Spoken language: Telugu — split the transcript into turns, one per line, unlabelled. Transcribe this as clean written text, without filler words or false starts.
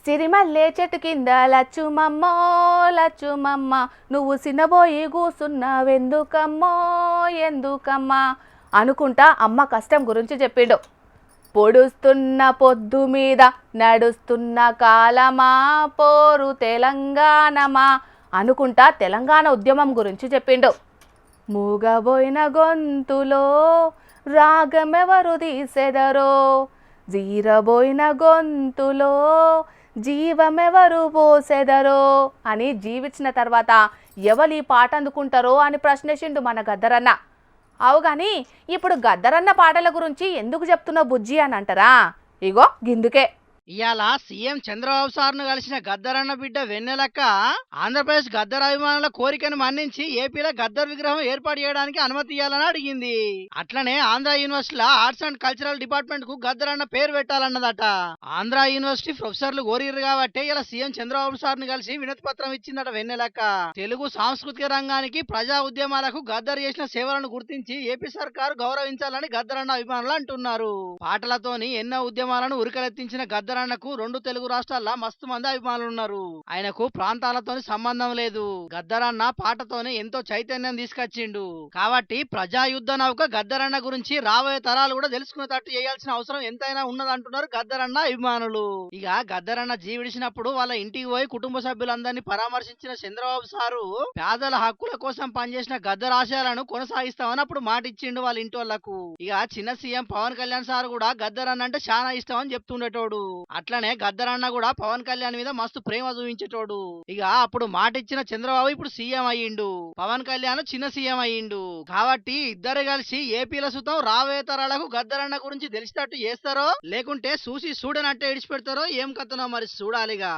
సిరిమల్లె చెట్టు కింద లచ్చుమమ్మో లచ్చుమమ్మ నువ్వు సినబోయి కూసున్నావెందుకమ్మో ఎందుకమ్మా అనుకుంటా అమ్మ కష్టం గురించి చెప్పిండు. పొడుస్తున్న పొద్దు మీద నడుస్తున్న కాలమా పోరు తెలంగాణమా అనుకుంటా తెలంగాణ ఉద్యమం గురించి చెప్పిండు. మూగబోయిన గొంతులో రాగమెవరు తీసెదరో, జీరబోయిన గొంతులో జీవమెవరు పోసెదరో అని జీవించిన తర్వాత ఎవరు ఈ పాట అందుకుంటారో అని ప్రశ్నించిండు మన గద్దరన్న. అవు కానీ ఇప్పుడు గద్దరన్న పాటల గురించి ఎందుకు చెప్తున్నా బుజ్జి అని అంటారా? ఇగో గిందుకే.
ఇవాళ సీఎం చంద్రబాబు సార్ను కలిసిన గద్దరన్న బిడ్డ వెన్నెలక్క ఆంధ్రప్రదేశ్ గద్దర్ అభిమానుల కోరికను మన్నించి ఏపీలో గద్దర్ విగ్రహం ఏర్పాటు చేయడానికి అనుమతి ఇవ్వాలని అడిగింది. అట్లనే ఆంధ్ర యూనివర్సిటీలో ఆర్ట్స్ అండ్ కల్చరల్ డిపార్ట్మెంట్ కు గద్దరన్న పేరు పెట్టాలన్నదట. ఆంధ్ర యూనివర్సిటీ ప్రొఫెసర్లు కోరిరు కాబట్టి ఇలా సీఎం చంద్రబాబు సార్ను కలిసి వినతి పత్రం ఇచ్చిందట వెన్నెలక్క. తెలుగు సాంస్కృతిక రంగానికి ప్రజా ఉద్యమాలకు గద్దర్ చేసిన సేవలను గుర్తించి ఏపీ సర్కారు గౌరవించాలని గద్దరన్న అభిమానులు అంటున్నారు. పాటలతోని ఎన్నో ఉద్యమాలను ఉరికలెత్తించిన గద్దర్ గద్దరన్నకు రెండు తెలుగు రాష్ట్రాల్లో మస్తు మంది అభిమానులు ఉన్నారు. ఆయనకు ప్రాంతాలతోని సంబంధం లేదు. గద్దరన్న పాటతోనే ఎంతో చైతన్యం తీసుకొచ్చిండు. కాబట్టి ప్రజా యుద్ధ నౌక గద్దరన్న గురించి రాబోయే తరాలు కూడా తెలుసుకునేటట్టు చేయాల్సిన అవసరం ఎంతైనా ఉన్నదంటున్నారు గద్దరన్న అభిమానులు. ఇక గద్దరన్న జీవిడిచినప్పుడు వాళ్ళ ఇంటికి పోయి కుటుంబ సభ్యులందరినీ పరామర్శించిన చంద్రబాబు సారు పేదల హక్కుల కోసం పనిచేసిన గద్దర్ ఆశయాలను కొనసాగిస్తామని అప్పుడు మాట ఇచ్చిండు వాళ్ళ ఇంటి వాళ్లకు. ఇక చిన్న సీఎం పవన్ కళ్యాణ్ సార్ కూడా గద్దరన్న అంటే చాలా ఇష్టం అని చెప్తుండేటోడు. అట్లనే గద్దరన్న కూడా పవన్ కళ్యాణ్ మీద మస్తు ప్రేమ చూపించేటోడు. ఇక అప్పుడు మాట ఇచ్చిన చంద్రబాబు ఇప్పుడు సీఎం అయ్యిండు, పవన్ కళ్యాణ్ చిన్న సీఎం అయ్యిండు. కాబట్టి ఇద్దరు కలిసి ఏపీల సుతం రాబోయే తరాలకు గద్దరన్న గురించి తెలిసేటట్టు చేస్తారో లేకుంటే చూసి చూడనట్టే ఇడిచిపెడతారో ఏం కథనో మరి చూడాలిగా.